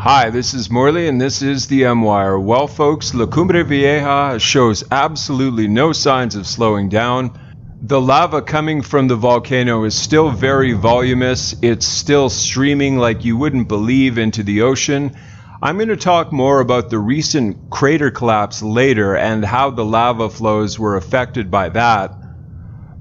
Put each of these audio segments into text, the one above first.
Hi, this is Morley and this is the M-Wire. Well folks, La Cumbre Vieja shows absolutely no signs of slowing down. The lava coming from the volcano is still very voluminous. It's still streaming like you wouldn't believe into the ocean. I'm going to talk more about the recent crater collapse later and how the lava flows were affected by that.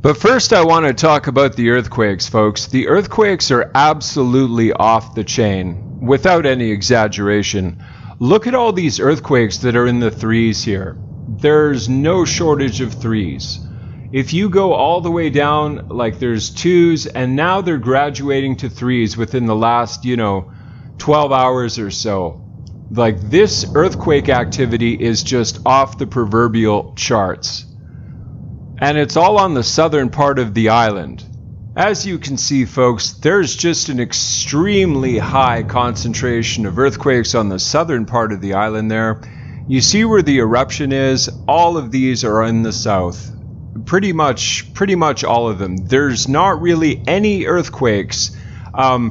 But first I want to talk about the earthquakes, folks. The earthquakes are absolutely off the chain. Without any exaggeration, look at all these earthquakes that are in the threes here. There's no shortage of threes. If you go all the way down, like there's twos, and now they're graduating to threes within the last, 12 hours or so. Like this earthquake activity is just off the proverbial charts. And it's all on the southern part of the island. As you can see, folks, there's just an extremely high concentration of earthquakes on the southern part of the island there. You see where the eruption is? All of these are in the south. Pretty much all of them. There's not really any earthquakes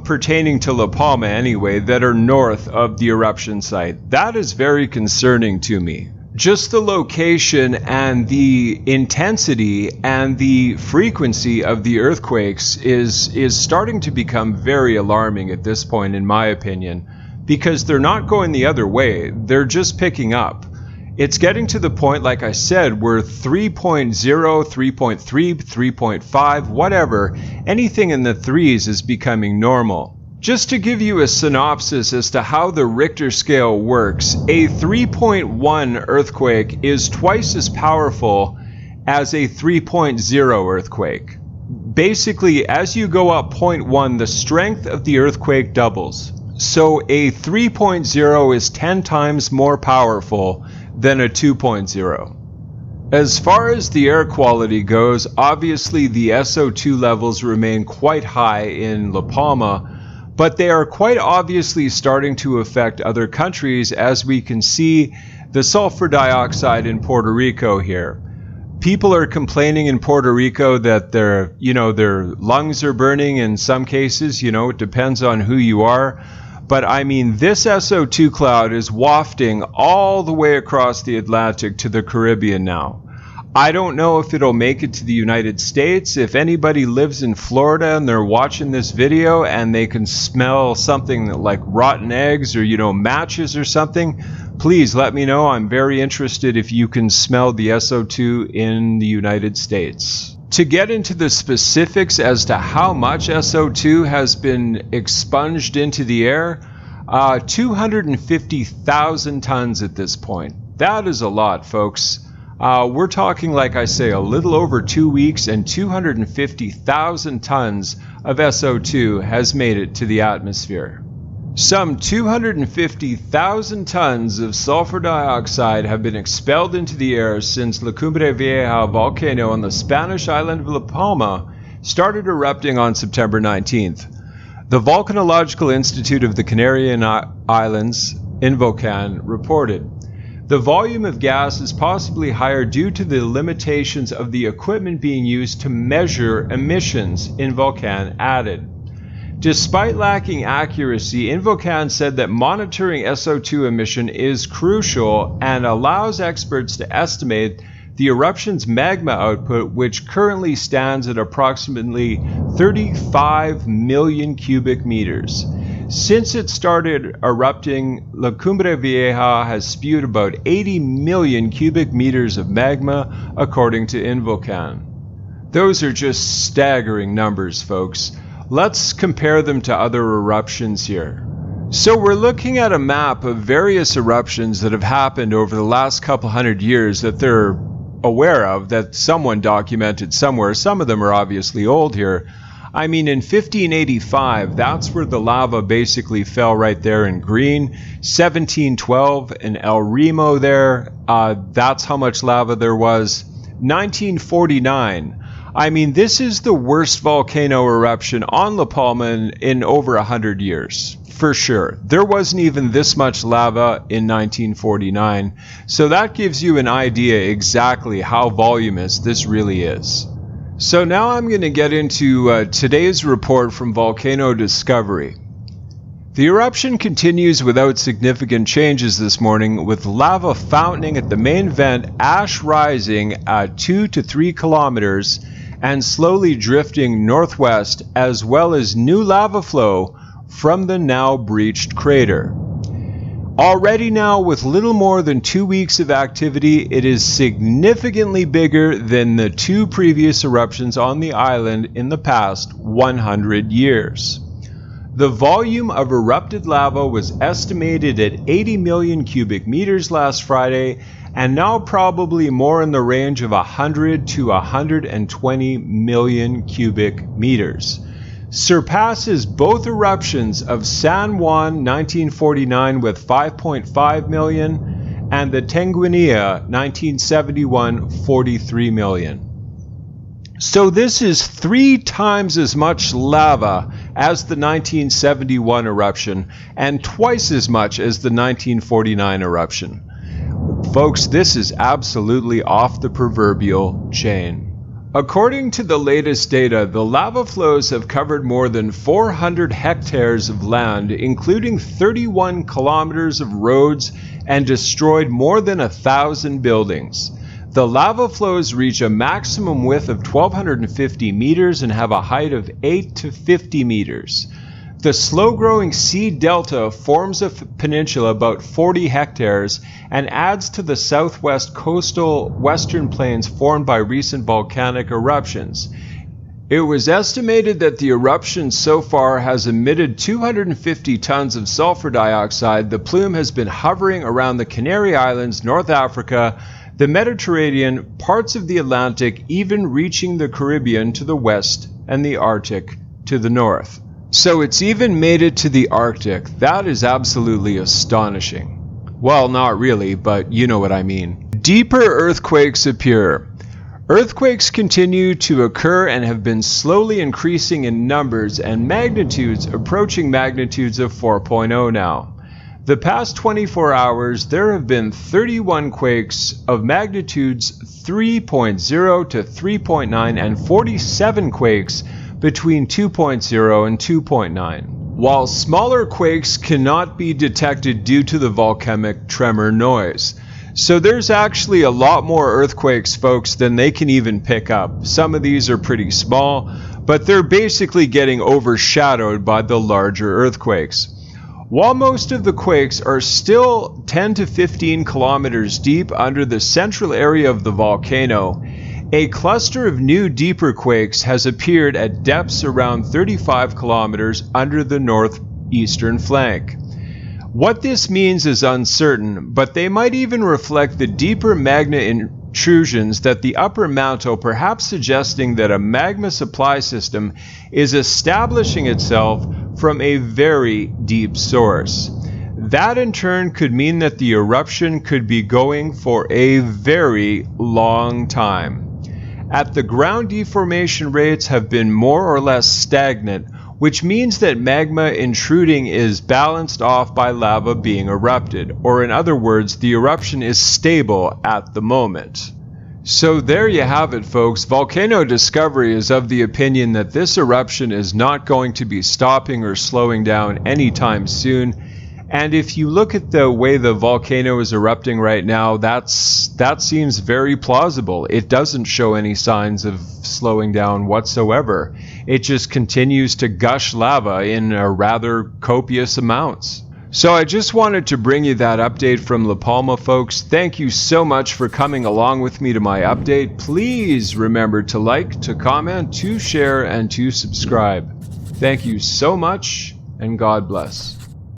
pertaining to La Palma anyway that are north of the eruption site. That is very concerning to me. Just the location and the intensity and the frequency of the earthquakes is starting to become very alarming at this point, in my opinion, because they're not going the other way. They're just picking up. It's getting to the point, like I said, where 3.0, 3.3, 3.5, whatever, anything in the threes is becoming normal. Just to give you a synopsis as to how the Richter scale works, a 3.1 earthquake is twice as powerful as a 3.0 earthquake. Basically, as you go up 0.1, the strength of the earthquake doubles. So a 3.0 is 10 times more powerful than a 2.0. As far as the air quality goes, obviously the SO2 levels remain quite high in La Palma, but they are quite obviously starting to affect other countries, as we can see the sulfur dioxide in Puerto Rico here. People are complaining in Puerto Rico that their lungs are burning in some cases, it depends on who you are. But I mean, this SO2 cloud is wafting all the way across the Atlantic to the Caribbean now. I don't know if it'll make it to the United States. If anybody lives in Florida and they're watching this video and they can smell something like rotten eggs or, matches or something, please let me know. I'm very interested if you can smell the SO2 in the United States. To get into the specifics as to how much SO2 has been expunged into the air, 250,000 tons at this point. That is a lot, folks. We're talking, like I say, a little over 2 weeks, and 250,000 tons of SO2 has made it to the atmosphere. Some 250,000 tons of sulfur dioxide have been expelled into the air since La Cumbre Vieja volcano on the Spanish island of La Palma started erupting on September 19th. The Volcanological Institute of the Canarian Islands, Invocan, reported, "The volume of gas is possibly higher due to the limitations of the equipment being used to measure emissions," Invocan added. Despite lacking accuracy, Invocan said that monitoring SO2 emission is crucial and allows experts to estimate the eruption's magma output, which currently stands at approximately 35 million cubic meters. Since it started erupting, La Cumbre Vieja has spewed about 80 million cubic meters of magma, according to Invocan. Those are just staggering numbers, folks. Let's compare them to other eruptions here. So we're looking at a map of various eruptions that have happened over the last couple hundred years that they're aware of, that someone documented somewhere. Some of them are obviously old here. I mean, in 1585, that's where the lava basically fell right there in green. 1712 in El Remo there, that's how much lava there was. 1949. I mean, this is the worst volcano eruption on La Palma in over 100 years, for sure. There wasn't even this much lava in 1949, so that gives you an idea exactly how voluminous this really is. So now I'm going to get into today's report from Volcano Discovery. The eruption continues without significant changes this morning, with lava fountaining at the main vent, ash rising at 2 to 3 kilometers and slowly drifting northwest, as well as new lava flow from the now breached crater. Already now, with little more than 2 weeks of activity, it is significantly bigger than the 2 previous eruptions on the island in the past 100 years. The volume of erupted lava was estimated at 80 million cubic meters last Friday, and now probably more in the range of 100 to 120 million cubic meters. Surpasses both eruptions of San Juan 1949 with 5.5 million and the Tenguinea 1971 43 million. So this is 3 times as much lava as the 1971 eruption and twice as much as the 1949 eruption. Folks, this is absolutely off the proverbial chain. According to the latest data, the lava flows have covered more than 400 hectares of land, including 31 kilometers of roads, and destroyed more than 1,000 buildings. The lava flows reach a maximum width of 1,250 meters and have a height of 8 to 50 meters. The slow-growing sea delta forms a peninsula about 40 hectares and adds to the southwest coastal western plains formed by recent volcanic eruptions. It was estimated that the eruption so far has emitted 250 tons of sulfur dioxide. The plume has been hovering around the Canary Islands, North Africa, the Mediterranean, parts of the Atlantic, even reaching the Caribbean to the west and the Arctic to the north. So it's even made it to the Arctic. That is absolutely astonishing. Well, not really, but you know what I mean. Deeper earthquakes appear. Earthquakes continue to occur and have been slowly increasing in numbers and magnitudes, approaching magnitudes of 4.0 now. The past 24 hours, there have been 31 quakes of magnitudes 3.0 to 3.9 and 47 quakes between 2.0 and 2.9. While smaller quakes cannot be detected due to the volcanic tremor noise. So there's actually a lot more earthquakes, folks, than they can even pick up. Some of these are pretty small, but they're basically getting overshadowed by the larger earthquakes. While most of the quakes are still 10 to 15 kilometers deep under the central area of the volcano, a cluster of new deeper quakes has appeared at depths around 35 kilometers under the northeastern flank. What this means is uncertain, but they might even reflect the deeper magma intrusions that the upper mantle, perhaps suggesting that a magma supply system is establishing itself from a very deep source. That in turn could mean that the eruption could be going for a very long time. At the ground, deformation rates have been more or less stagnant, which means that magma intruding is balanced off by lava being erupted, or in other words, the eruption is stable at the moment. So there you have it, folks. Volcano Discovery is of the opinion that this eruption is not going to be stopping or slowing down anytime soon. And if you look at the way the volcano is erupting right now, that seems very plausible. It doesn't show any signs of slowing down whatsoever. It just continues to gush lava in rather copious amounts. So I just wanted to bring you that update from La Palma, folks. Thank you so much for coming along with me to my update. Please remember to like, to comment, to share, and to subscribe. Thank you so much, and God bless.